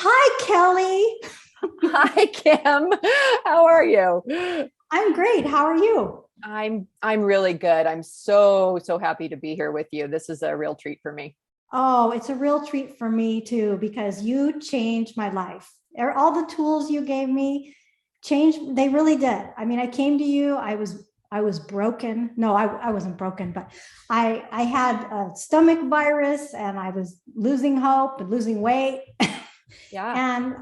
Hi, Kelly. Hi, Kim. How are you? I'm great. How are you? I'm really good. I'm so happy to be here with you. This is a real treat for me. Oh, it's a real treat for me too, because you changed my life. All the tools you gave me changed, they really did. I mean, I came to you, I was broken. No, I wasn't broken, but I had a stomach virus and I was losing hope and losing weight. Yeah, And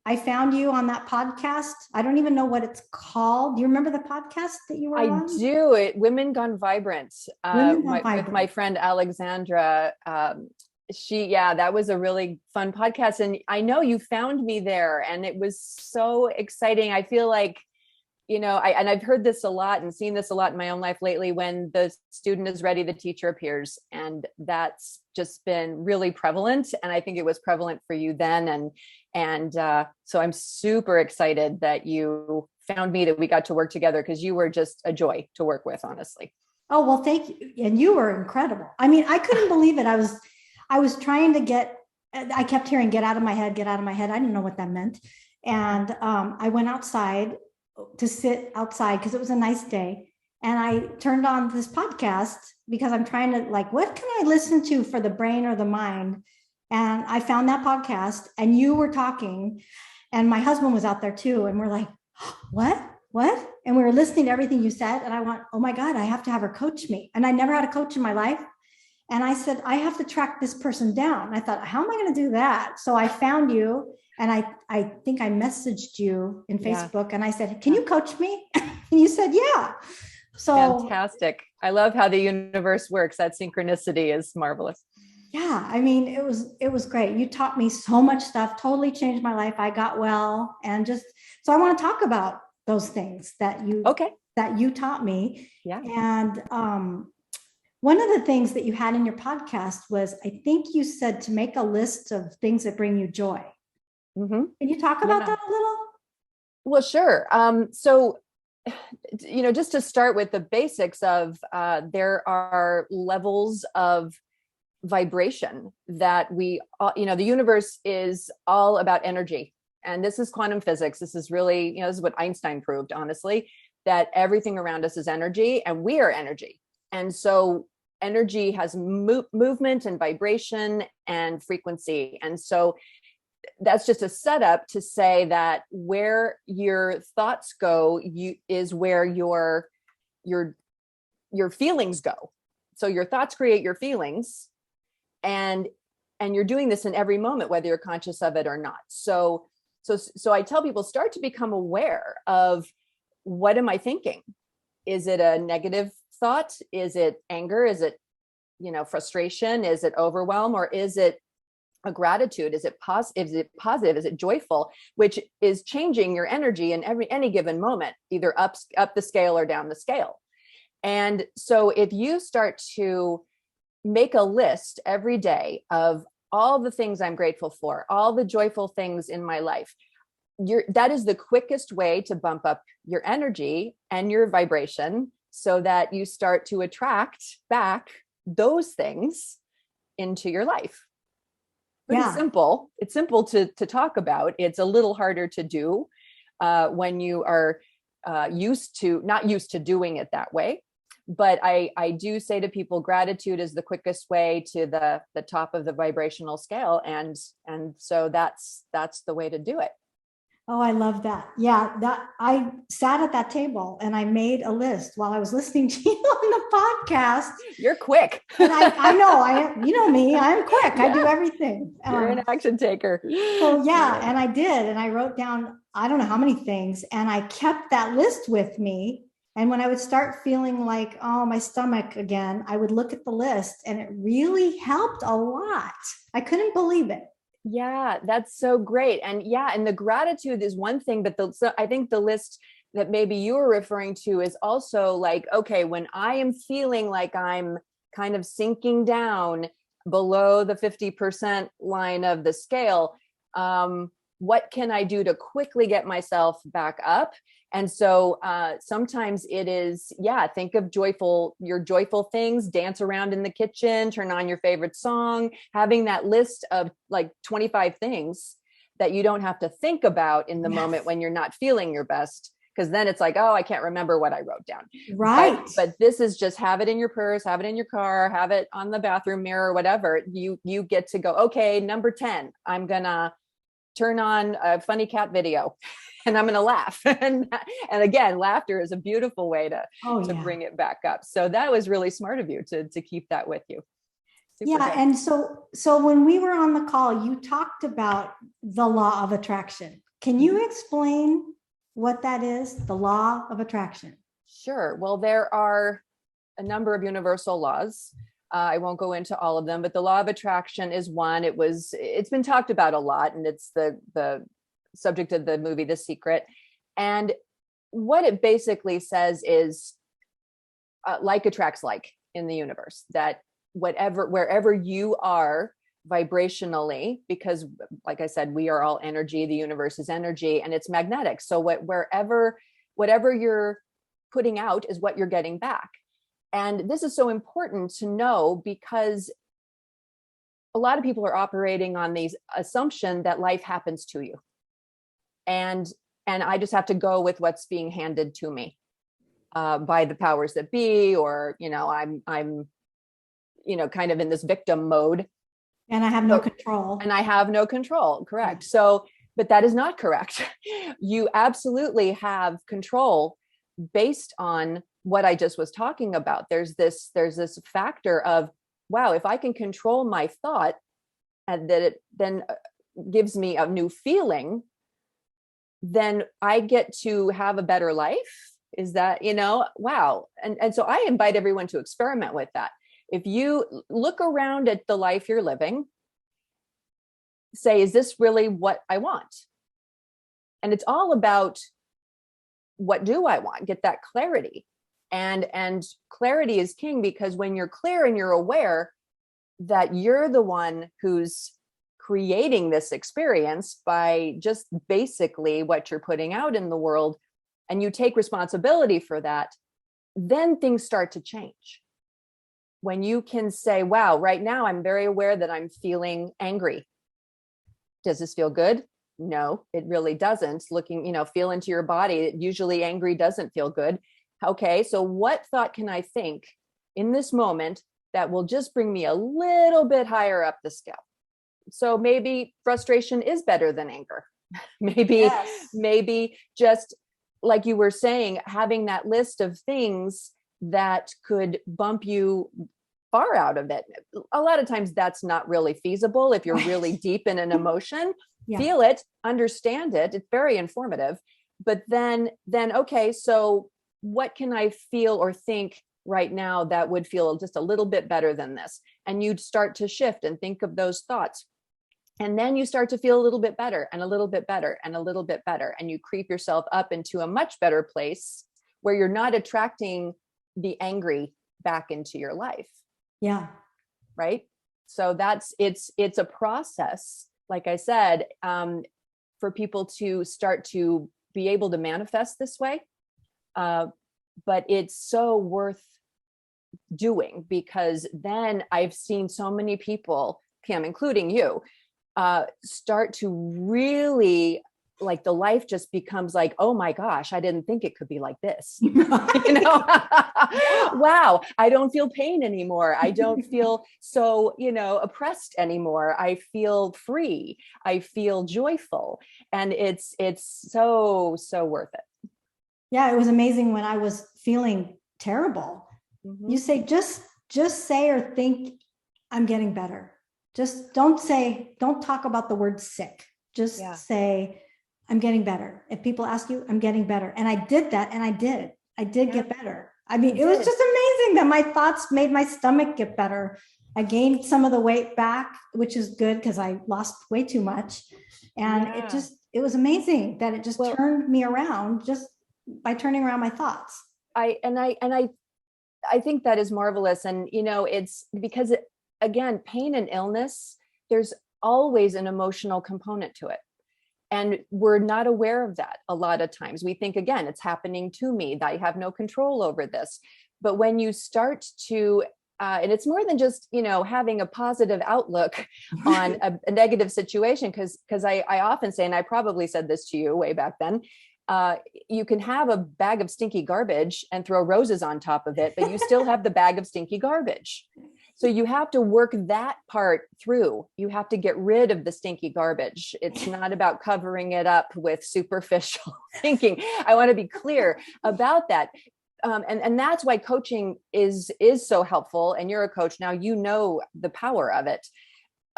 I found you on that podcast. I don't even know what it's called. Do you remember the podcast that you were I on? do it. Women Gone Vibrant. Women on With my Vibrant. friend Alexandra. Yeah, that was a really fun podcast, and I know you found me there, and it was so exciting. I feel like and I've heard this a lot and seen this a lot in my own life lately. When the student is ready, the teacher appears, and that's just been really prevalent. And I think it was prevalent for you then, and so I'm super excited that you found me, that we got to work together, because you were just a joy to work with, honestly. Oh, well, thank you. And you were incredible. I mean, I couldn't believe it. I was trying to I kept hearing, get out of my head, get out of my head. I didn't know what that meant. And I went outside to sit outside because it was a nice day. And I turned on this podcast because I'm trying to, like, what can I listen to for the brain or the mind? And I found that podcast and you were talking, and my husband was out there too. And we're like, what? And we were listening to everything you said. And I went, oh my God, I have to have her coach me. And I never had a coach in my life. And I said, I have to track this person down. And I thought, how am I going to do that? So I found you, and I think I messaged you in Yeah, Facebook, and I said, can you coach me? And you said, yeah. So fantastic. I love how the universe works. That synchronicity is marvelous. yeah, I mean, it was great. You taught me so much stuff, totally changed my life. I got well, and just so I want to talk about those things Okay. that you taught me. Yeah. And one of the things that you had in your podcast was, I think you said to make a list of things that bring you joy. Hmm. Can you talk about Yeah. that a little? Well, sure. So just to start with the basics of, there are levels of vibration that the universe is all about energy. And this is quantum physics. This is really, this is what Einstein proved, honestly, that everything around us is energy and we are energy. And so energy has movement and vibration and frequency. And so that's just a setup to say that where your thoughts go, is where your your feelings go. So your thoughts create your feelings, and you're doing this in every moment, whether you're conscious of it or not. So I tell people, start to become aware of, what am I thinking? Is it a negative thought? Is it anger? Is it frustration? Is it overwhelm? Or is it a gratitude? Is it positive? Is it joyful? Which is changing your energy in any given moment, either up the scale or down the scale. And so if you start to make a list every day of all the things I'm grateful for, all the joyful things in my life, that is the quickest way to bump up your energy and your vibration, so that you start to attract back those things into your life. Pretty Yeah. simple. It's simple to talk about. It's a little harder to do when you are not used to doing it that way. But I do say to people, gratitude is the quickest way to the top of the vibrational scale, and so that's the way to do it. Oh, I love that. Yeah, that I sat at that table and I made a list while I was listening to you on the podcast. You're quick. And I know I am, you know me, I'm quick. I do Yeah, everything. you're an action taker. So yeah, Yeah. and I did, and I wrote down, I don't know how many things, and I kept that list with me. And when I would start feeling like, oh, my stomach again, I would look at the list, and it really helped a lot. I couldn't believe it. Yeah, that's so great. And the gratitude is one thing, but so I think the list that maybe you were referring to is also like, okay, when I am feeling like I'm kind of sinking down below the 50% line of the scale, what can I do to quickly get myself back up? And so sometimes it is, think of your joyful things, dance around in the kitchen, turn on your favorite song, having that list of like 25 things that you don't have to think about in the moment when you're not feeling your best. Because then it's like, oh, I can't remember what I wrote down. Right. But this is just have it in your purse, have it in your car, have it on the bathroom mirror, whatever. You get to go, okay, number 10, I'm gonna turn on a funny cat video and I'm gonna laugh. and again, laughter is a beautiful way to bring it back up. So that was really smart of you to keep that with you. Super good. And so when we were on the call, you talked about the law of attraction. Can you explain what that is, the law of attraction? Sure. Well, there are a number of universal laws. I won't go into all of them, but the law of attraction is one. It's been talked about a lot, and it's the subject of the movie The Secret. And what it basically says is like attracts like in the universe, that wherever you are vibrationally, because like I said, we are all energy, the universe is energy, and it's magnetic. So whatever you're putting out is what you're getting back. And this is so important to know, because a lot of people are operating on the assumption that life happens to you. And I just have to go with what's being handed to me by the powers that be, or, I'm kind of in this victim mode. And I have no control. And I have no control. Correct. Yeah. So, but that is not correct. You absolutely have control based on what I just was talking about. There's this factor of, wow, if I can control my thought, and that it then gives me a new feeling, then I get to have a better life. Is that, wow. And so I invite everyone to experiment with that. If you look around at the life you're living, say, is this really what I want? And it's all about, what do I want? Get that clarity. And clarity is king, because when you're clear and you're aware that you're the one who's creating this experience by just basically what you're putting out in the world, and you take responsibility for that, then things start to change. When you can say, wow, right now I'm very aware that I'm feeling angry. Does this feel good? No, it really doesn't. Feel into your body. Usually angry doesn't feel good. Okay, so what thought can I think in this moment that will just bring me a little bit higher up the scale? So maybe frustration is better than anger. Maybe just like you were saying, having that list of things that could bump you far out of it. A lot of times that's not really feasible if you're really deep in an emotion. Yeah. Feel it, understand it. It's very informative. But then, okay, so what can I feel or think right now that would feel just a little bit better than this? And you'd start to shift and think of those thoughts. And then you start to feel a little bit better and a little bit better and a little bit better. And you creep yourself up into a much better place where you're not attracting the angry back into your life. Yeah. Right. So it's a process, like I said, for people to start to be able to manifest this way. But it's so worth doing, because then I've seen so many people, Pam, including you, start to really, like, the life just becomes like, oh my gosh, I didn't think it could be like this. Wow, I don't feel pain anymore. I don't feel so, oppressed anymore. I feel free. I feel joyful. And it's so worth it. Yeah, it was amazing when I was feeling terrible. Mm-hmm. You say, just say or think, I'm getting better. Just don't talk about the word sick. Just say, I'm getting better. If people ask you, I'm getting better. And I did that, and I did get better. I mean, it was just amazing that my thoughts made my stomach get better. I gained some of the weight back, which is good because I lost way too much. And it was amazing that it just turned me around just by turning around my thoughts. I think that is marvelous. And, it's because, again, pain and illness, there's always an emotional component to it. And we're not aware of that a lot of times. We think, again, it's happening to me, that I have no control over this. But when you start to and it's more than just, having a positive outlook on a negative situation. Because I often say, and I probably said this to you way back then, you can have a bag of stinky garbage and throw roses on top of it, but you still have the bag of stinky garbage. So you have to work that part through. You have to get rid of the stinky garbage. It's not about covering it up with superficial thinking. I want to be clear about that. And that's why coaching is so helpful. And you're a coach now, the power of it,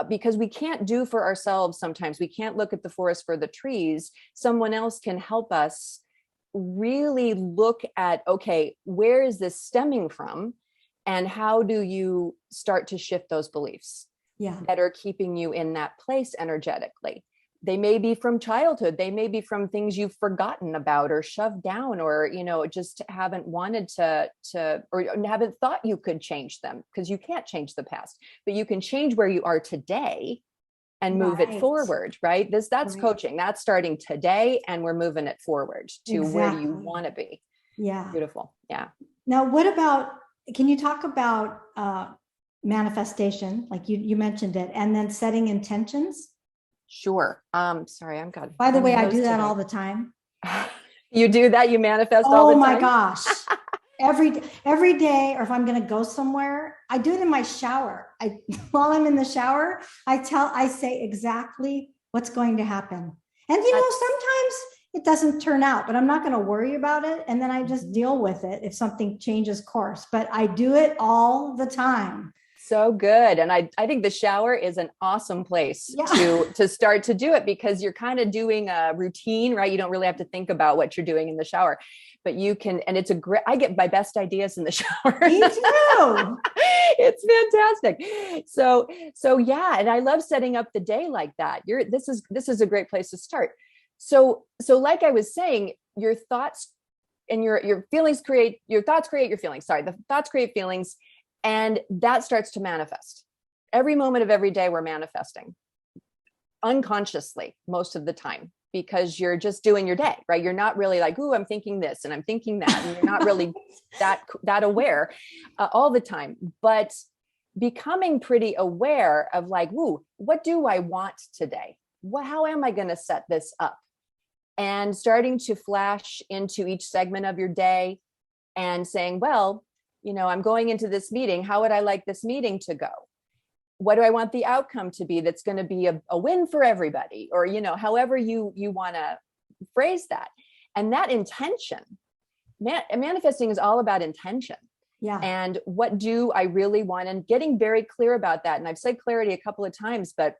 because we can't do for ourselves. Sometimes we can't look at the forest for the trees. Someone else can help us really look at, okay, where is this stemming from? And how do you start to shift those beliefs that are keeping you in that place energetically? They may be from childhood. They may be from things you've forgotten about or shoved down, or, just haven't wanted to, or haven't thought you could change them, because you can't change the past, but you can change where you are today and move it forward, right? That's coaching. That's starting today, and we're moving it forward to where you want to be. Yeah. Beautiful. Yeah. Now, can you talk about manifestation? Like you mentioned it, and then setting intentions. Sure. Sorry, I'm good. By the way, I do that all the time. You do that? You manifest all the time? Oh my gosh. Every day, or if I'm going to go somewhere, I do it in my shower. While I'm in the shower, I say exactly what's going to happen. And sometimes it doesn't turn out, but I'm not going to worry about it. And then I just deal with it if something changes course, but I do it all the time. So good. And I think the shower is an awesome place to start to do it, because you're kind of doing a routine, right? You don't really have to think about what you're doing in the shower, but you can, and I get my best ideas in the shower. Me too. It's fantastic. So yeah. And I love setting up the day like that. This is a great place to start. So like I was saying, your thoughts and your feelings create your feelings. Sorry, the thoughts create feelings, and that starts to manifest. Every moment of every day, we're manifesting unconsciously most of the time, because you're just doing your day, right? You're not really like, ooh, I'm thinking this and I'm thinking that, and you're not really that aware all the time. But becoming pretty aware of like, ooh, what do I want today? How am I going to set this up? And starting to flash into each segment of your day and saying, well, I'm going into this meeting. How would I like this meeting to go? What do I want the outcome to be that's going to be a win for everybody? Or, however you want to phrase that. And that intention, manifesting is all about intention. Yeah. And what do I really want? And getting very clear about that. And I've said clarity a couple of times, but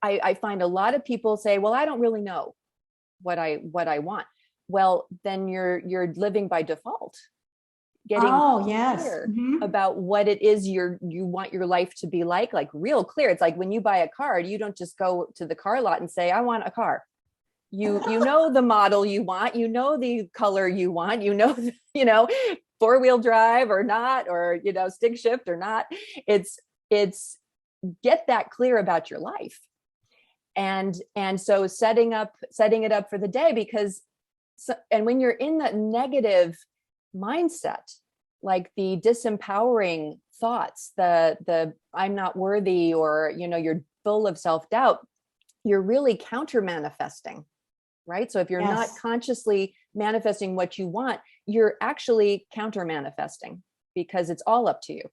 I find a lot of people say, well, I don't really know what I want. Well, then you're living by default. Getting clear about what it is you want your life to be like real clear. It's like when you buy a car, you don't just go to the car lot and say, I want a car. You know the model you want, the color you want, 4-wheel drive or not, or, stick shift or not. It's get that clear about your life. And so setting it up for the day, because, and when you're in that negative mindset, like the disempowering thoughts, the I'm not worthy, or, you're full of self-doubt, you're really counter manifesting, right? So if you're not consciously manifesting what you want, you're actually counter manifesting, because it's all up to you.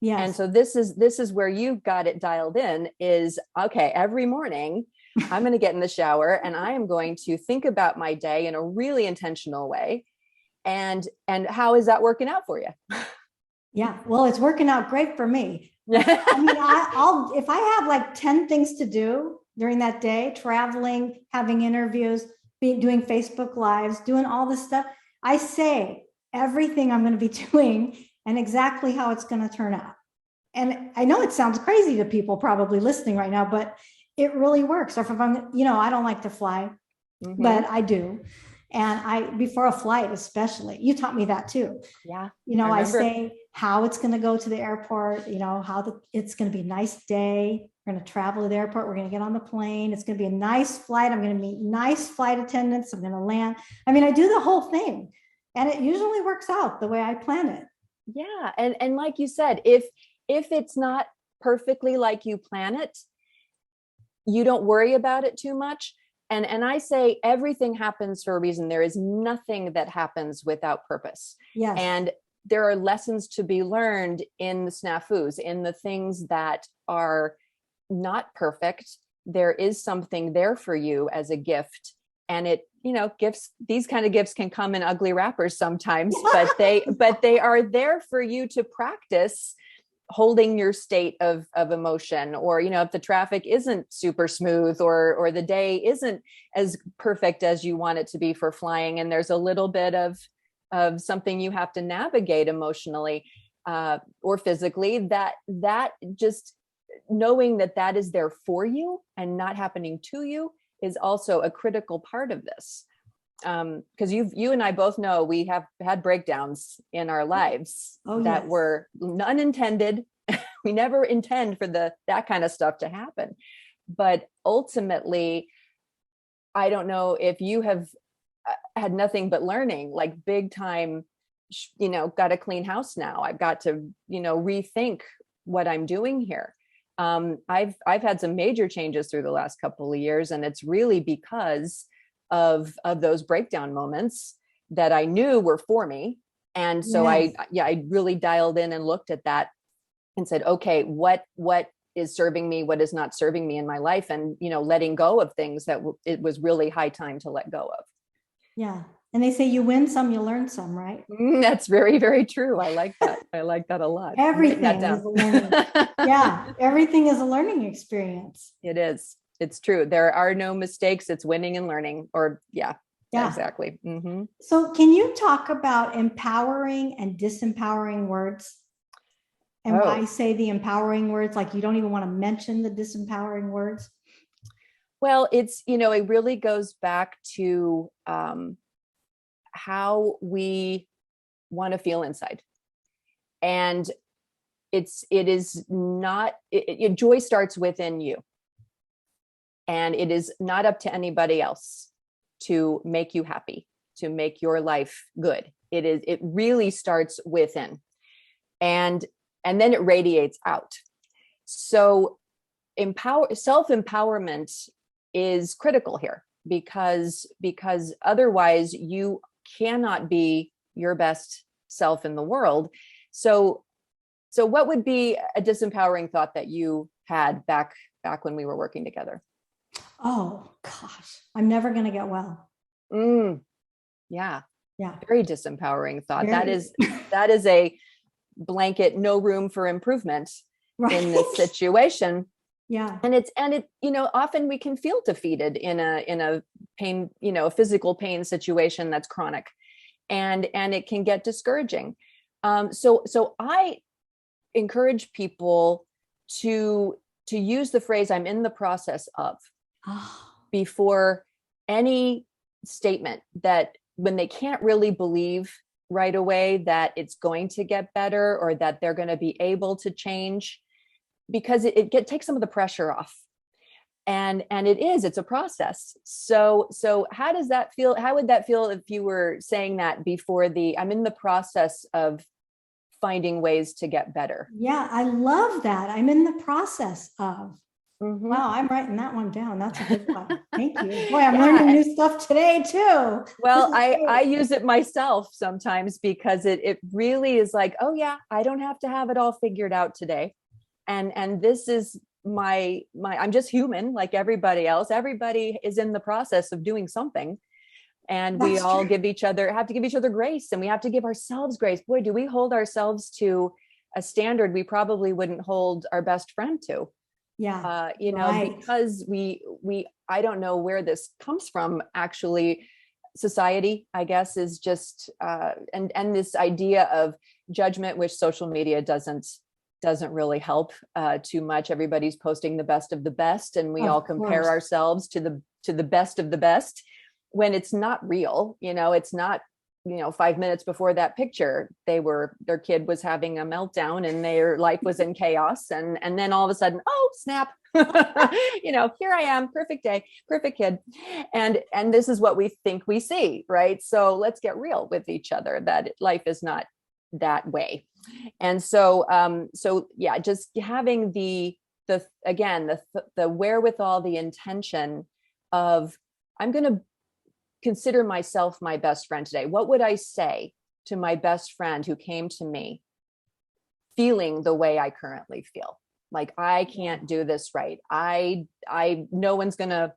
Yes. And so this is where you've got it dialed in, is, okay, every morning I'm going to get in the shower and I am going to think about my day in a really intentional way. And how is that working out for you? Yeah, well, it's working out great for me. I mean, I'll if I have like 10 things to do during that day, traveling, having interviews, doing Facebook Lives, doing all this stuff, I say everything I'm going to be doing and exactly how it's going to turn out. And I know it sounds crazy to people probably listening right now, but it really works. Or if I'm, I don't like to fly, but I do. And before a flight, especially, you taught me that too. Yeah. I say how it's going to go to the airport, it's going to be a nice day. We're going to travel to the airport. We're going to get on the plane. It's going to be a nice flight. I'm going to meet nice flight attendants. I'm going to land. I mean, I do the whole thing, and it usually works out the way I plan it. Yeah. And like you said, if it's not perfectly like you plan it, you don't worry about it too much. And I say everything happens for a reason. There is nothing that happens without purpose. Yes. And there are lessons to be learned in the snafus, in the things that are not perfect. There is something there for you as a gift. And it, gifts, these kind of gifts can come in ugly wrappers sometimes, but they are there for you to practice holding your state of emotion, or if the traffic isn't super smooth, or the day isn't as perfect as you want it to be for flying, and there's a little bit of something you have to navigate emotionally or physically, that just knowing that is there for you and not happening to you is also a critical part of this. Because you and I both know we have had breakdowns in our lives that were unintended. We never intend for that kind of stuff to happen. But ultimately, I don't know if you have had nothing but learning, like big time, got to clean house now. I've got to, rethink what I'm doing here. I've had some major changes through the last couple of years, and it's really because of those breakdown moments that I knew were for me. And so I really dialed in and looked at that and said, okay, what is serving me, what is not serving me in my life, and letting go of things that it was really high time to let go of. Yeah. And they say you win some, you learn some, right? That's very, very true. I like that. I like that a lot. Everything is a learning. Yeah. Everything is a learning experience. It is. It's true. There are no mistakes. It's winning and learning, yeah, exactly. Mm-hmm. So can you talk about empowering and disempowering words? And why I say the empowering words, like you don't even want to mention the disempowering words? Well, it's, it really goes back to how we want to feel inside. And joy starts within you. And it is not up to anybody else to make you happy, to make your life good. It really starts within. And then it radiates out. So self-empowerment is critical here, because otherwise you cannot be your best self in the world. So what would be a disempowering thought that you had back when we were working together? Oh gosh, I'm never going to get well. Yeah. Yeah. Very disempowering thought. Very. That is a blanket, no room for improvement in this situation. Yeah. And it, often we can feel defeated in a pain, a physical pain situation that's chronic, and it can get discouraging. So I encourage people to use the phrase "I'm in the process of" before any statement, that when they can't really believe right away that it's going to get better, or that they're going to be able to change, because it takes some of the pressure off. And it's a process. So how does that feel? How would that feel if you were saying that before I'm in the process of finding ways to get better? Yeah, I love that. I'm in the process of. Mm-hmm. Wow, I'm writing that one down. That's a good one. Thank you. Boy, I'm learning new stuff today too. Well, I use it myself sometimes, because it really is like, oh yeah, I don't have to have it all figured out today. And this is my I'm just human like everybody else. Everybody is in the process of doing something. And we all have to give each other grace, and we have to give ourselves grace. Boy, do we hold ourselves to a standard we probably wouldn't hold our best friend to. Yeah. Because I don't know where this comes from, actually. Society, I guess, is just and this idea of judgment, which social media doesn't really help too much. Everybody's posting the best of the best, and we all compare ourselves to the best of the best, when it's not real. It's not, 5 minutes before that picture, their kid was having a meltdown and their life was in chaos. And then all of a sudden, oh, snap, here I am, perfect day, perfect kid. And this is what we think we see, right? So let's get real with each other, that life is not that way. And so yeah, just having the wherewithal, the intention of, I'm going to consider myself my best friend today. What would I say to my best friend who came to me feeling the way I currently feel? Like, I can't do this right. No one's going to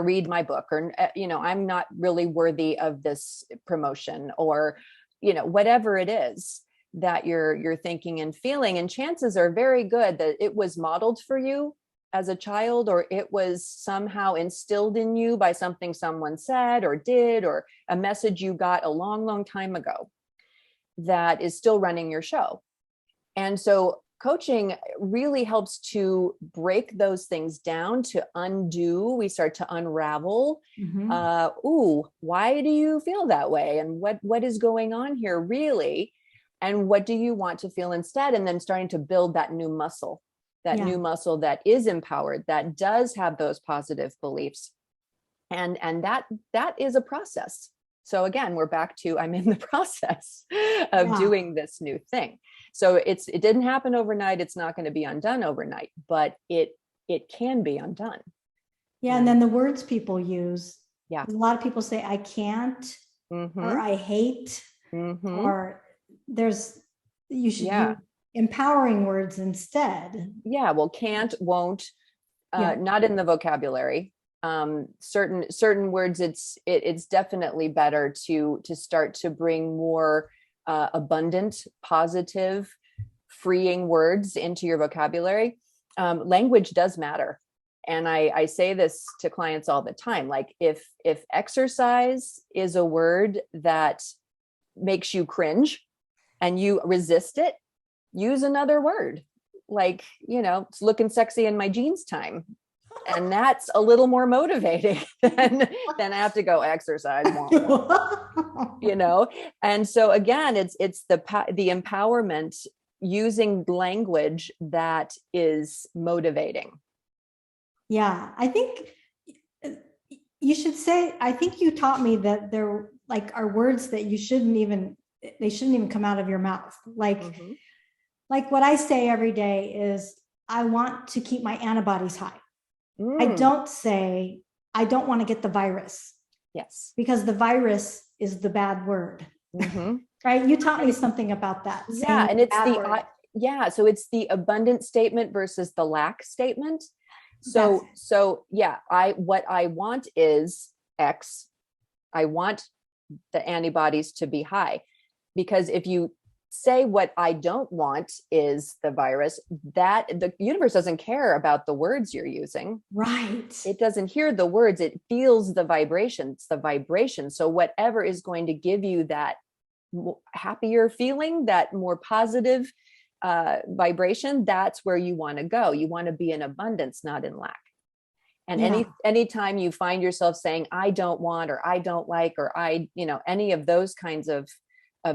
read my book, or, I'm not really worthy of this promotion, or, whatever it is that you're thinking and feeling. And chances are very good that it was modeled for you as a child, or it was somehow instilled in you by something someone said or did, or a message you got a long, long time ago that is still running your show. And so coaching really helps to break those things down, to undo. We start to unravel. Why do you feel that way? And what is going on here really? And what do you want to feel instead? And then starting to build that new muscle, new muscle that is empowered, that does have those positive beliefs. And that is a process. So again, we're back to, I'm in the process of doing this new thing. So it didn't happen overnight. It's not going to be undone overnight, but it can be undone. Yeah. And then the words people use. Yeah. A lot of people say, I can't, or I hate, or you should use empowering words instead. Yeah. Well, can't, won't, not in the vocabulary. Certain words, it's definitely better to start to bring more abundant, positive, freeing words into your vocabulary. Language does matter. And I say this to clients all the time. Like, if exercise is a word that makes you cringe and you resist it, use another word. Like, it's looking sexy in my jeans time. And that's a little more motivating than I have to go exercise, And so again, it's the empowerment, using language that is motivating. Yeah, I think you should say, I think you taught me that there are words that they shouldn't even come out of your mouth. Like what I say every day is, I want to keep my antibodies high. I don't say, I don't want to get the virus. Yes. Because the virus is the bad word. Right? You taught me something about that. Yeah. And it's so it's the abundant statement versus the lack statement. So what I want is X. I want the antibodies to be high, because if you say what I don't want is the virus, that the universe doesn't care about the words you're using. Right. It doesn't hear the words. It feels the vibration. It's the vibration. So whatever is going to give you that happier feeling, that more positive vibration, that's where you want to go. You want to be in abundance, not in lack. And anytime you find yourself saying, I don't want, or I don't like, or any of those kinds of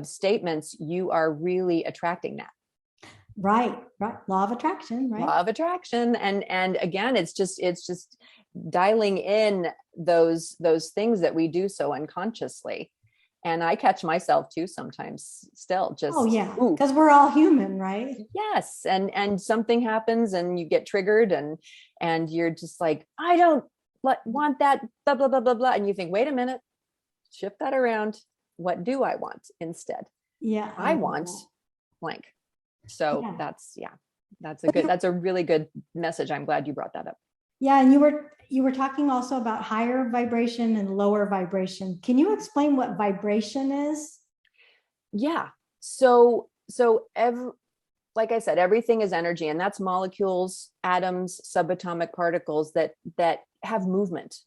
statements, you are really attracting that. Right. Law of attraction, right? Law of attraction. And again, it's just dialing in those things that we do so unconsciously. And I catch myself too sometimes still, just, because we're all human, right? Yes. And something happens and you get triggered and you're just like, I don't want that, blah, blah, blah, blah, blah. And you think, wait a minute, shift that around. What do I want instead? Yeah. I want blank. So that's a really good message. I'm glad you brought that up. Yeah. And you were talking also about higher vibration and lower vibration. Can you explain what vibration is? Yeah. So like I said, everything is energy, and that's molecules, atoms, subatomic particles that have movement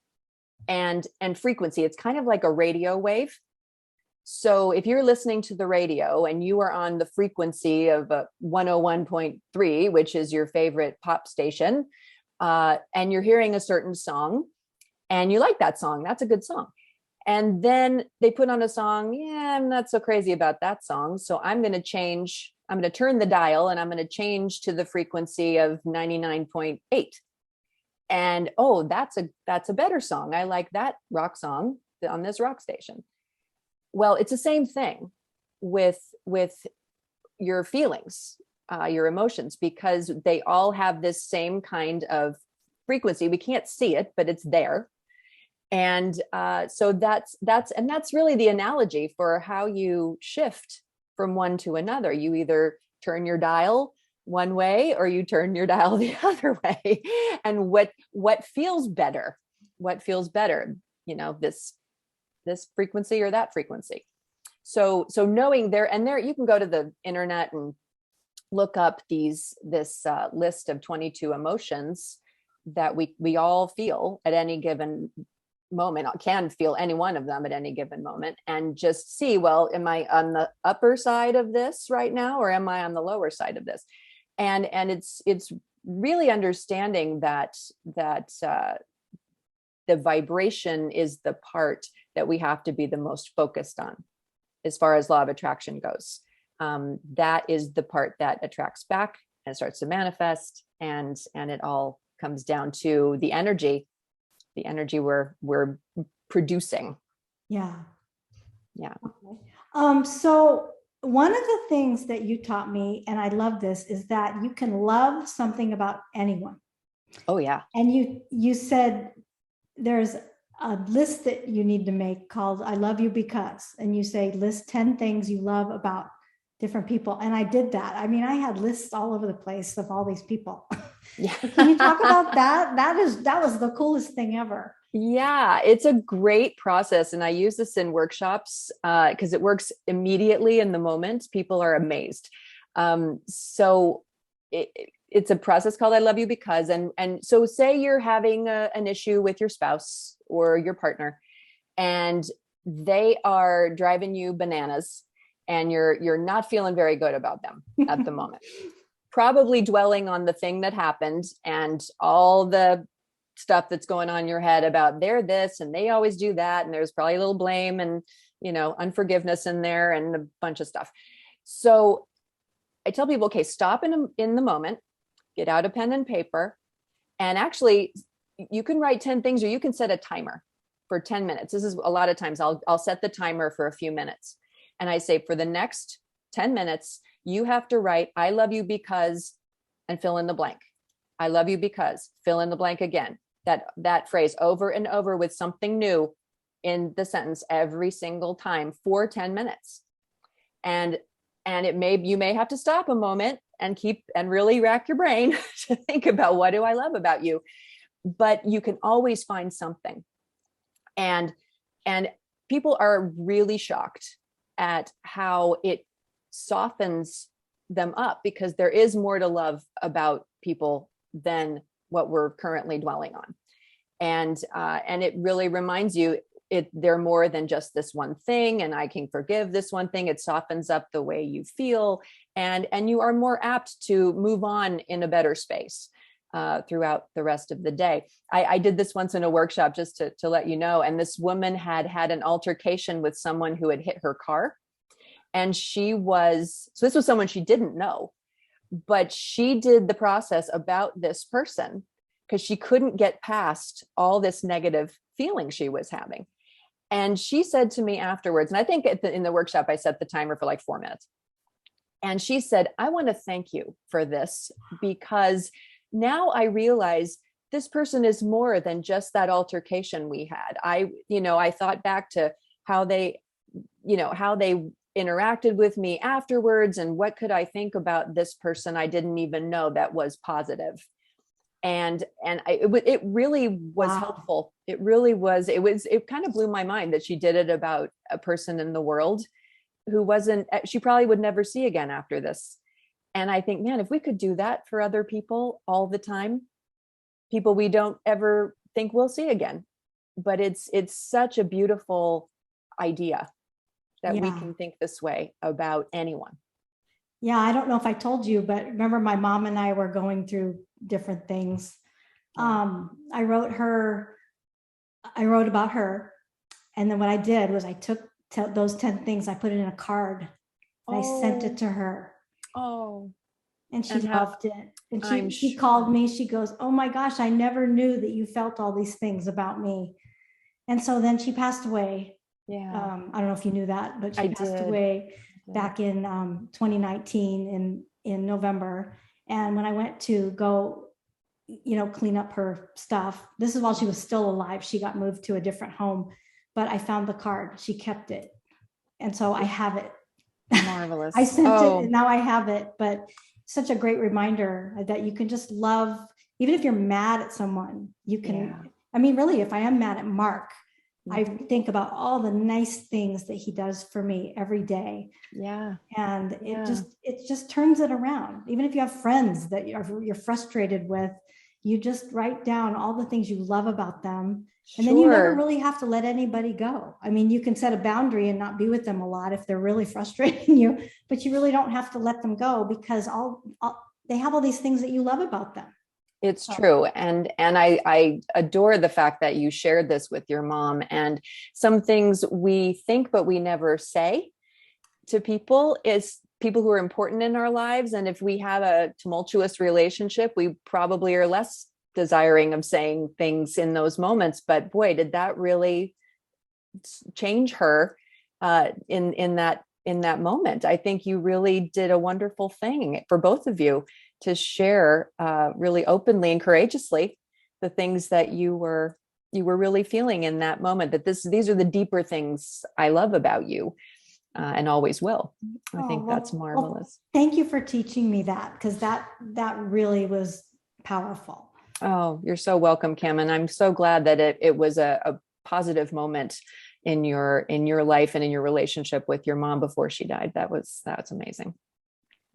and frequency. It's kind of like a radio wave. So if you're listening to the radio and you are on the frequency of 101.3, which is your favorite pop station, and you're hearing a certain song and you like that song, that's a good song. And then they put on a song, I'm not so crazy about that song. So I'm going to turn the dial and I'm going to change to the frequency of 99.8. And, that's a better song. I like that rock song on this rock station. Well, it's the same thing with your feelings, your emotions, because they all have this same kind of frequency. We can't see it, but it's there. And so that's really the analogy for how you shift from one to another. You either turn your dial one way or you turn your dial the other way. And what feels better, this frequency or that frequency. So knowing there, you can go to the internet and look up this list of 22 emotions that we all feel at any given moment, can feel any one of them at any given moment, and just see, well, am I on the upper side of this right now, or am I on the lower side of this? And it's really understanding that the vibration is the part that we have to be the most focused on as far as law of attraction goes. That is the part that attracts back and starts to manifest, and it all comes down to the energy we're producing. Yeah. Okay. So one of the things that you taught me, and I love this, is that you can love something about anyone. Oh yeah. And you said there's a list that you need to make called I love you because, and you say list 10 things you love about different people. And I did that. I mean, I had lists all over the place of all these people. Yeah. Can you talk about that? That was the coolest thing ever. Yeah, it's a great process. And I use this in workshops because it works immediately in the moment. People are amazed. So it's a process called I love you because, and so say you're having an issue with your spouse or your partner, and they are driving you bananas, and you're not feeling very good about them at the moment. Probably dwelling on the thing that happened and all the stuff that's going on in your head about they're this and they always do that, and there's probably a little blame and unforgiveness in there and a bunch of stuff. So I tell people, okay, stop in the moment, get out a pen and paper, and actually you can write 10 things, or you can set a timer for 10 minutes. This is a lot of times I'll set the timer for a few minutes, and I say for the next 10 minutes you have to write I love you because, and fill in the blank. I love you because, fill in the blank again. That phrase over and over with something new in the sentence every single time for 10 minutes. And you may have to stop a moment and really rack your brain to think about, what do I love about you? But you can always find something. And people are really shocked at how it softens them up, because there is more to love about people than what we're currently dwelling on. And it really reminds you they're more than just this one thing, and I can forgive this one thing. It softens up the way you feel, and you are more apt to move on in a better space throughout the rest of the day. I did this once in a workshop, just to let you know, and this woman had an altercation with someone who had hit her car. And so this was someone she didn't know, but she did the process about this person because she couldn't get past all this negative feeling she was having. And she said to me afterwards, and I think in the workshop, I set the timer for like 4 minutes. And she said, I want to thank you for this, because now I realize this person is more than just that altercation we had. I thought back to how they interacted with me afterwards, and what could I think about this person I didn't even know that was positive. And it really was helpful. It really was. It kind of blew my mind that she did it about a person in the world who she probably would never see again after this. And I think, man, if we could do that for other people all the time, people we don't ever think we'll see again. But it's such a beautiful idea that we can think this way about anyone. Yeah, I don't know if I told you, but remember my mom and I were going through different things. I wrote about her. And then what I did was I took those 10 things, I put it in a card, and I sent it to her. Oh. And she loved it. And she called me, she goes, oh my gosh, I never knew that you felt all these things about me. And so then she passed away. Yeah. I don't know if you knew that, but she passed away back in 2019 in November. And when I went to go, clean up her stuff, this is while she was still alive. She got moved to a different home, but I found the card. She kept it. And so I have it. Marvelous. I sent it and now I have it. But such a great reminder that you can just love, even if you're mad at someone, you can, I mean, really, if I am mad at Mark, I think about all the nice things that he does for me every day. Yeah. And it just turns it around. Even if you have friends that you're frustrated with, you just write down all the things you love about them. And then you never really have to let anybody go. I mean, you can set a boundary and not be with them a lot if they're really frustrating you, but you really don't have to let them go because they have all these things that you love about them. It's true. And I adore the fact that you shared this with your mom. And some things we think, but we never say to people is people who are important in our lives. And if we have a tumultuous relationship, we probably are less desiring of saying things in those moments. But boy, did that really change her in that moment. I think you really did a wonderful thing for both of you to share really openly and courageously the things that you were really feeling in that moment, that these are the deeper things I love about you and always will. I think that's marvelous. Thank you for teaching me that, because that really was powerful. Oh, you're so welcome, Kim. And I'm so glad that it was a positive moment in your life and in your relationship with your mom before she died. That's amazing.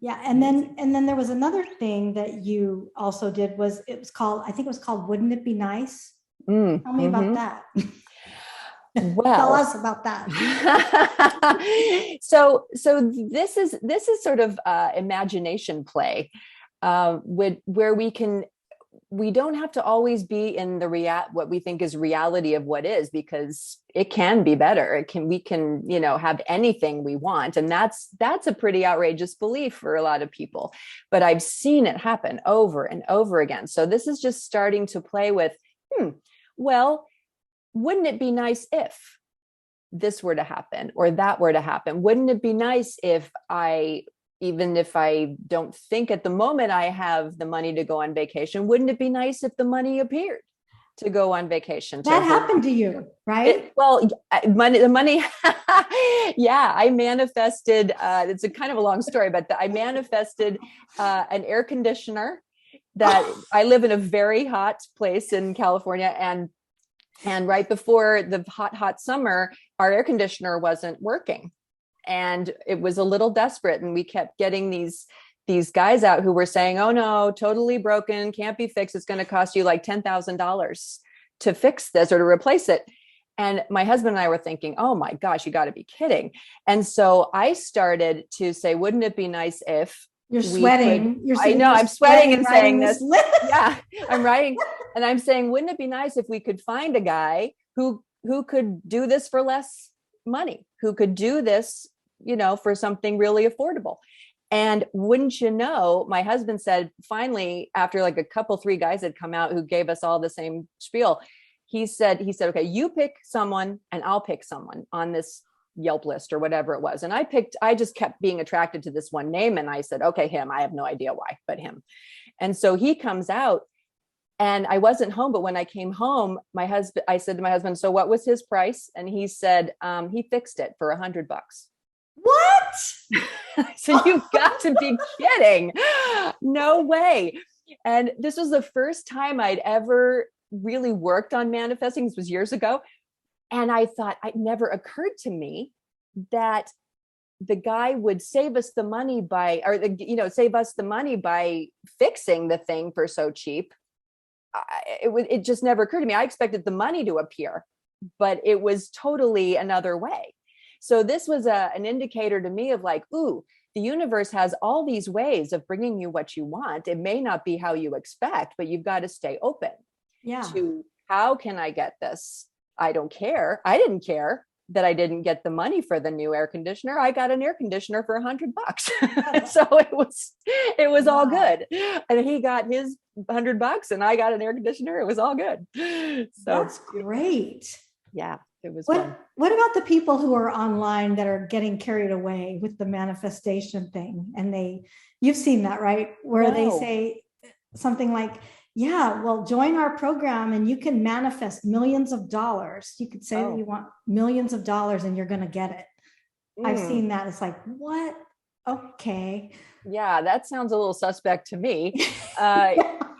Yeah. And then there was another thing that you also did I think it was called Wouldn't It Be Nice? Tell me about that. Well, tell us about that. So this is sort of imagination play, where we don't have to always be in what we think is reality of what is, because it can be better. We can have anything we want. And that's a pretty outrageous belief for a lot of people, but I've seen it happen over and over again. So this is just starting to play with, well, wouldn't it be nice if this were to happen or that were to happen? Wouldn't it be nice if even if I don't think at the moment I have the money to go on vacation, wouldn't it be nice if the money appeared to go on vacation? That happened to you, right? The money. Yeah, I manifested, it's a kind of a long story, but I manifested an air conditioner that I live in a very hot place in California. And right before the hot summer, our air conditioner wasn't working. And it was a little desperate. And we kept getting these guys out who were saying, oh no, totally broken, can't be fixed. It's going to cost you like $10,000 to fix this or to replace it. And my husband and I were thinking, oh my gosh, you got to be kidding. And so I started to say, wouldn't it be nice if you're sweating? I know, I'm sweating and saying this. Yeah, I'm writing. And I'm saying, wouldn't it be nice if we could find a guy who could do this for less money, who could do this, for something really affordable? And wouldn't you know, my husband said, finally, after like a couple, 3 guys had come out who gave us all the same spiel, he said, okay, you pick someone and I'll pick someone on this Yelp list or whatever it was. And I just kept being attracted to this one name. And I said, okay, him. I have no idea why, but him. And so he comes out. And I wasn't home, but when I came home, I said to my husband, so what was his price? And he said, he fixed it for $100. What? I said, you've got to be kidding. No way. And this was the first time I'd ever really worked on manifesting. This was years ago. And I thought, it never occurred to me that the guy would save us the money by fixing the thing for so cheap. It just never occurred to me. I expected the money to appear, but it was totally another way. So this was an indicator to me of like, ooh, the universe has all these ways of bringing you what you want. It may not be how you expect, but you've got to stay open to how can I get this? I don't care. I didn't care that I didn't get the money for the new air conditioner. I got an air conditioner for $100. So it was all good. And he got his $100 and I got an air conditioner. It was all good. So that's great. Yeah, It was What fun. what about the people who are online that are getting carried away with the manifestation thing? And you've seen that, right? Where they No. say something like, yeah, well, join our program and you can manifest millions of dollars. You could say that you Oh. want millions of dollars and you're going to get it. I've Mm. seen that. It's like, what? Okay. Yeah, that sounds a little suspect to me. Uh,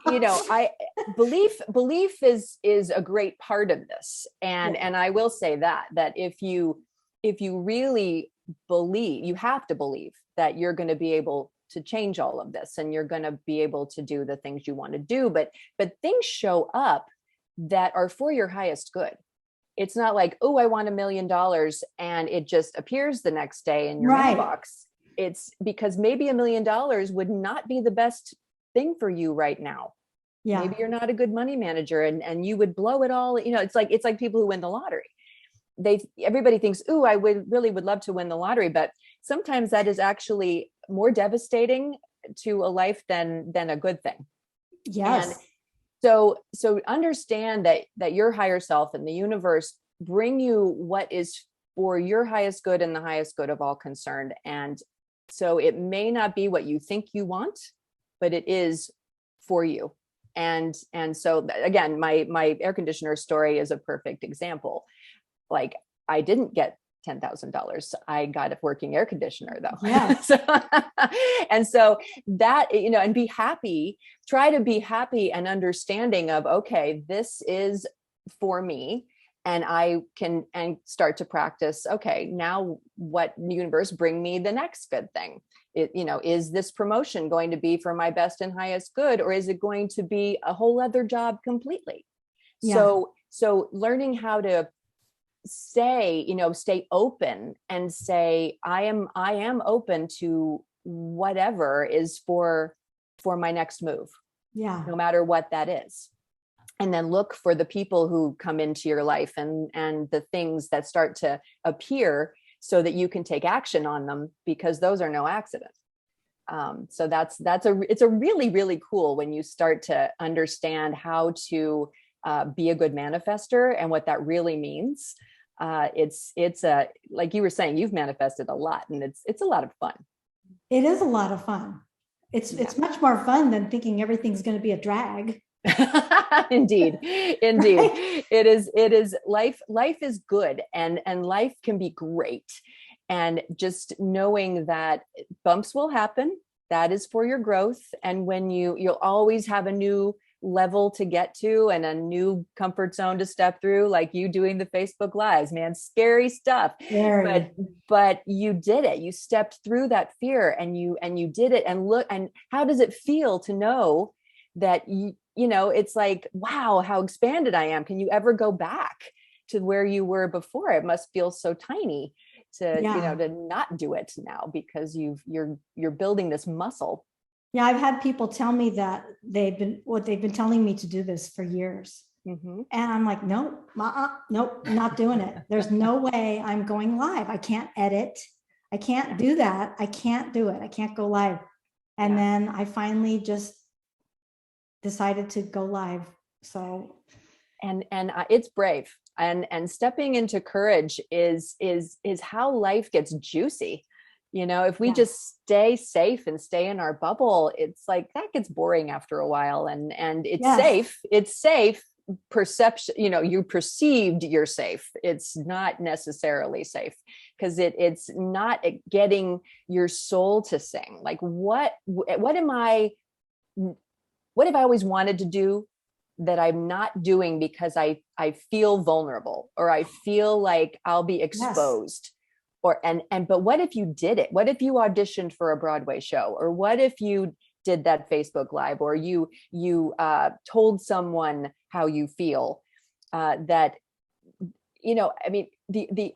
I belief is a great part of this, and Yeah. and I will say that if you really believe, you have to believe that you're going to be able to change all of this, and you're going to be able to do the things you want to do. But things show up that are for your highest good. It's not like, oh, I want $1 million and it just appears the next day in your Right. mailbox. It's because maybe $1 million would not be the best thing for you right now. Yeah. Maybe you're not a good money manager, and you would blow it all. It's like people who win the lottery. Everybody thinks, oh, I would love to win the lottery, but sometimes that is actually more devastating to a life than a good thing. And Yes. so understand that your higher self and the universe bring you what is for your highest good and the highest good of all concerned. And so it may not be what you think you want, but it is for you. And so again, my air conditioner story is a perfect example. Like, I didn't get $10,000. I got a working air conditioner though. Yes. And so that, and be happy, try to be happy and understanding of, okay, this is for me. And I can start to practice. Okay, now what universe, bring me the next good thing? Is this promotion going to be for my best and highest good, or is it going to be a whole other job completely? Yeah. So learning how to stay open and say, I am open to whatever is for my next move, Yeah. no matter what that is. And then look for the people who come into your life and the things that start to appear so that you can take action on them, because those are no accident. So it's a really, really cool when you start to understand how to be a good manifester and what that really means. It's like you were saying, you've manifested a lot, and it's a lot of fun. It is a lot of fun. It's much more fun than thinking everything's going to be a drag. Indeed. Right? It is life is good, and life can be great. And just knowing that bumps will happen, that is for your growth. And when you'll always have a new level to get to and a new comfort zone to step through, like you doing the Facebook lives, man, scary stuff. Very. But you did it. You stepped through that fear, and you did it. And look, and how does it feel to know that it's like, wow, how expanded I am. Can you ever go back to where you were before? It must feel so tiny to to not do it now, because you're building this muscle. Yeah, I've had people tell me that they've been telling me to do this for years. Mm-hmm. And I'm like, nope, nope, not doing it. There's no way I'm going live. I can't edit. I can't do that. I can't do it. I can't go live. And then I finally just decided to go live. So, and it's brave, and stepping into courage is how life gets juicy. If we just stay safe and stay in our bubble, it's like that gets boring after a while. And it's safe perception. You perceived you're safe. It's not necessarily safe, because it's not getting your soul to sing. Like, what have I always wanted to do that I'm not doing because I feel vulnerable, or I feel like I'll be exposed? But what if you did it? What if you auditioned for a Broadway show? Or what if you did that Facebook Live, or you told someone how you feel? The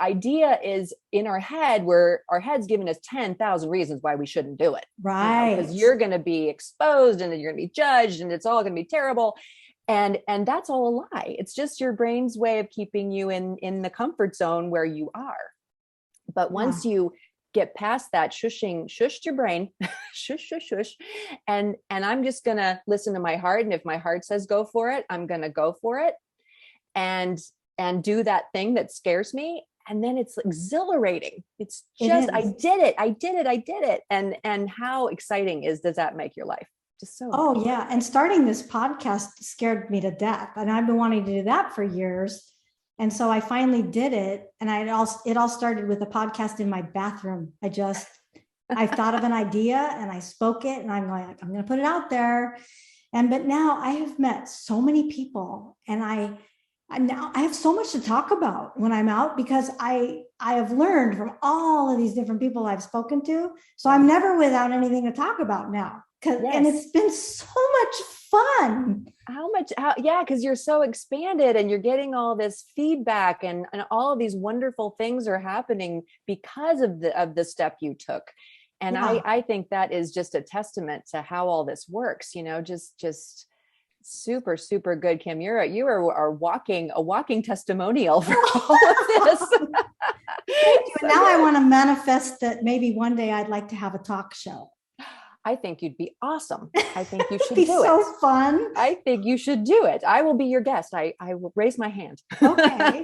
idea is in our head, where our head's giving us 10,000 reasons why we shouldn't do it. Right. Because you're going to be exposed, and then you're going to be judged, and it's all going to be terrible. And that's all a lie. It's just your brain's way of keeping you in the comfort zone where you are. But once you get past that, shush your brain, shush. And I'm just going to listen to my heart. And if my heart says go for it, I'm going to go for it. And and do that thing that scares me. And then it's exhilarating. It's It just, is. I did it. I did it. I did it. And how exciting does that make your life? Just so. Oh yeah. And starting this podcast scared me to death. And I've been wanting to do that for years. And so I finally did it. And it all started with a podcast in my bathroom. I thought of an idea and I spoke it, and I'm going to put it out there. But now I have met so many people, and I have so much to talk about when I'm out, because I have learned from all of these different people I've spoken to. So I'm never without anything to talk about now. And it's been so much fun. Because you're so expanded and you're getting all this feedback, and all of these wonderful things are happening because of the step you took. And I think that is just a testament to how all this works, just super, super good. Kim, you are a walking testimonial for all of this. Thank you. And now I want to manifest that maybe one day I'd like to have a talk show. I think you'd be awesome. I think you should be do so it. Fun. I think you should do it. I will be your guest. I will raise my hand. Okay.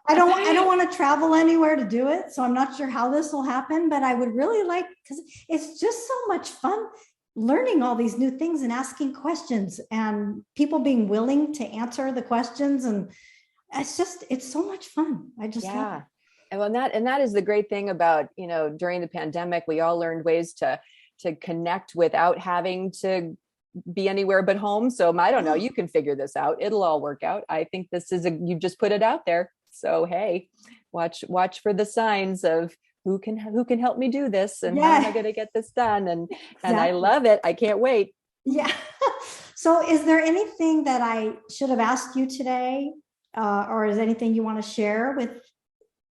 I don't want to travel anywhere to do it, so I'm not sure how this will happen, but I would really like, because it's just so much fun learning all these new things and asking questions, and people being willing to answer the questions. And it's so much fun. I just love it. And that is the great thing about, during the pandemic, we all learned ways to connect without having to be anywhere but home. So I don't know, you can figure this out. It'll all work out. I think you just put it out there. So, hey, watch for the signs of who can help me do this, and how am I going to get this done? And I love it. I can't wait. Yeah. So is there anything that I should have asked you today? Or is anything you want to share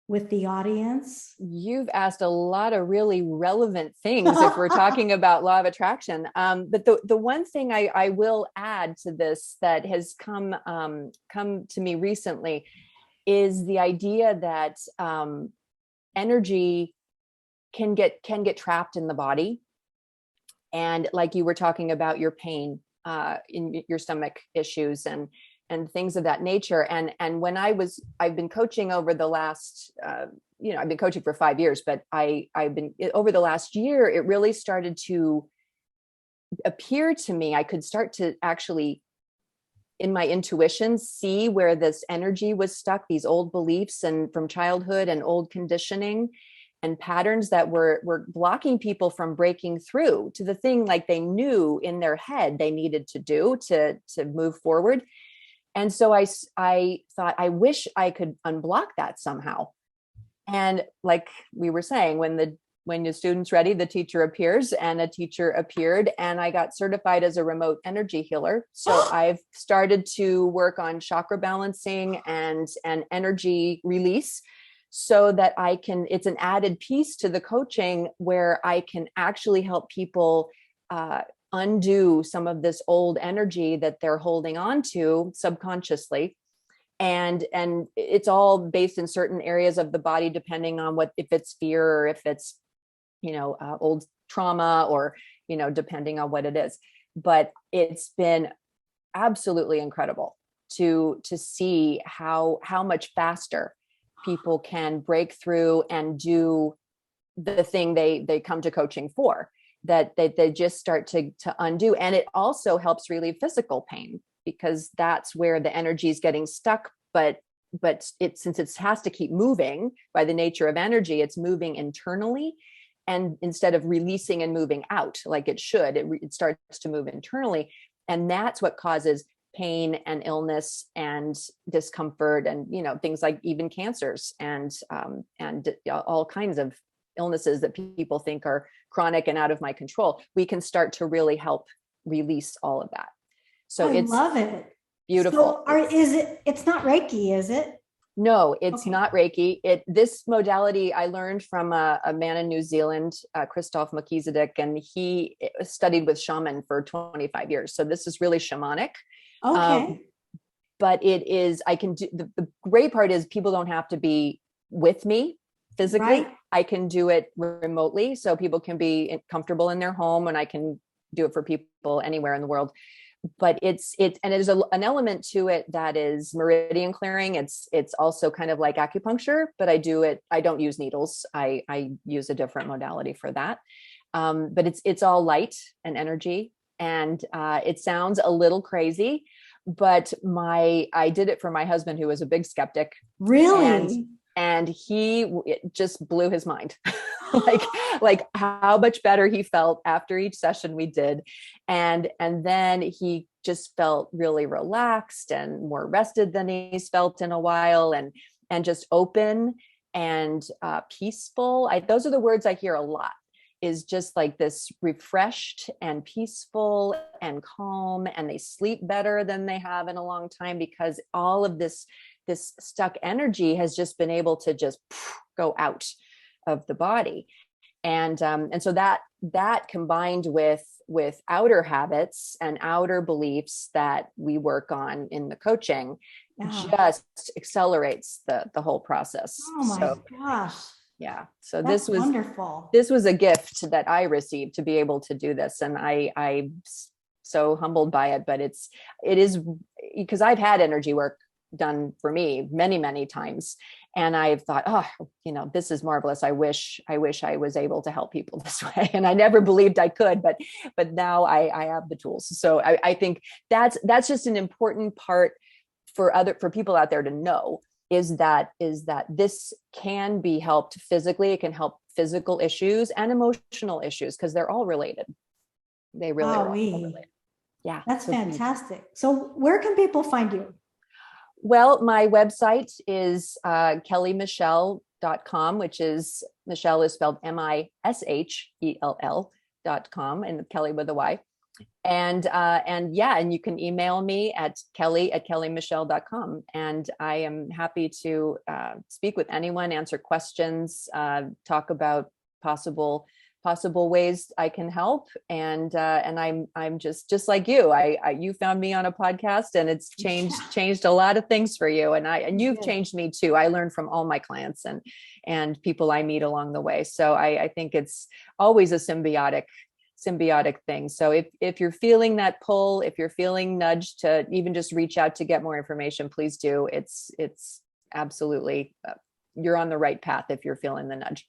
with the audience? You've asked a lot of really relevant things if we're talking about law of attraction. But the one thing I will add to this that has come to me recently is the idea that energy can get trapped in the body. And like you were talking about your pain in your stomach issues and things of that nature. And when I've been coaching over the last, I've been coaching for 5 years, but I've been over the last year, it really started to appear to me. I could start to actually, in my intuition, see where this energy was stuck, these old beliefs and from childhood and old conditioning and patterns that were blocking people from breaking through to the thing like they knew in their head they needed to do to move forward. And so I thought, I wish I could unblock that somehow. And like we were saying, when the student's ready, the teacher appears, and a teacher appeared, and I got certified as a remote energy healer. So I've started to work on chakra balancing and energy release, so that it's an added piece to the coaching where I can actually help people undo some of this old energy that they're holding on to subconsciously. And it's all based in certain areas of the body, depending on if it's fear or if it's, old trauma, or, depending on what it is. But it's been absolutely incredible to see how much faster people can break through and do the thing they come to coaching for, that they just start to undo. And it also helps relieve physical pain, because that's where the energy is getting stuck. But since it has to keep moving by the nature of energy, it's moving internally. And instead of releasing and moving out like it should, it starts to move internally. And that's what causes pain and illness and discomfort, and things like even cancers and all kinds of illnesses that people think are chronic and out of my control. We can start to really help release all of that. So I love it. Beautiful. So it's not Reiki, is it? No, it's not Reiki. This modality I learned from a man in New Zealand, Christoph Melchizedek, and he studied with shaman for 25 years. So this is really shamanic. Okay. But it is, I can do, the great part is people don't have to be with me physically. Right. I can do it remotely, so people can be comfortable in their home, and I can do it for people anywhere in the world. but and there's an element to it that is meridian clearing. It's also kind of like acupuncture, but I don't use needles. I use a different modality for that. But it's all light and energy. And it sounds a little crazy, but I did it for my husband, who was a big skeptic. Really? And it just blew his mind. like how much better he felt after each session we did. And then he just felt really relaxed and more rested than he's felt in a while, and just open and peaceful. Those are the words I hear a lot, is just like this refreshed and peaceful and calm, and they sleep better than they have in a long time, because all of this stuck energy has just been able to just go out of the body. And so that combined with outer habits and outer beliefs that we work on in the coaching, just accelerates the whole process. Oh my gosh. Yeah. So That's wonderful. This was a gift that I received to be able to do this. And I'm so humbled by it, but it is because I've had energy work done for me many, many times. And I've thought, this is marvelous. I wish I was able to help people this way. And I never believed I could, but now I have the tools. So I think that's just an important part for people out there to know, is that this can be helped physically. It can help physical issues and emotional issues, because they're all related. They really are all related. Yeah. That's fantastic. So where can people find you? Well, my website is kellymishell.com, which is Mishell is spelled MISHELL.com, and Kelly with a Y. And you can email me at kelly@kellymishell.com. And I am happy to speak with anyone, answer questions, talk about possible ways I can help. And I'm just like you. You found me on a podcast, and it's changed a lot of things for you. And you've changed me too. I learned from all my clients and people I meet along the way. So I think it's always a symbiotic thing. So if you're feeling that pull, if you're feeling nudged to even just reach out to get more information, please do. It's absolutely, you're on the right path if you're feeling the nudge.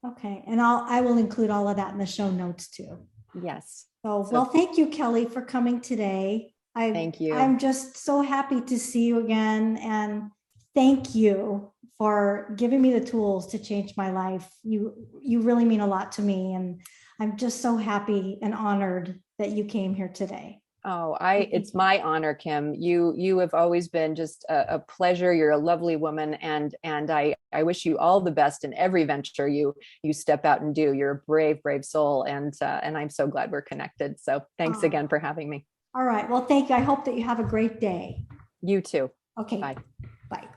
Okay. And I will include all of that in the show notes too. Yes. Well, thank you, Kelly, for coming today. Thank you. I'm just so happy to see you again. And thank you for giving me the tools to change my life. You really mean a lot to me. And I'm just so happy and honored that you came here today. Oh, it's my honor, Kim. You have always been just a pleasure. You're a lovely woman. And I wish you all the best in every venture you step out and do. You're a brave, brave soul. And I'm so glad we're connected. So thanks again for having me. All right. Well, thank you. I hope that you have a great day. You too. Okay. Bye. Bye.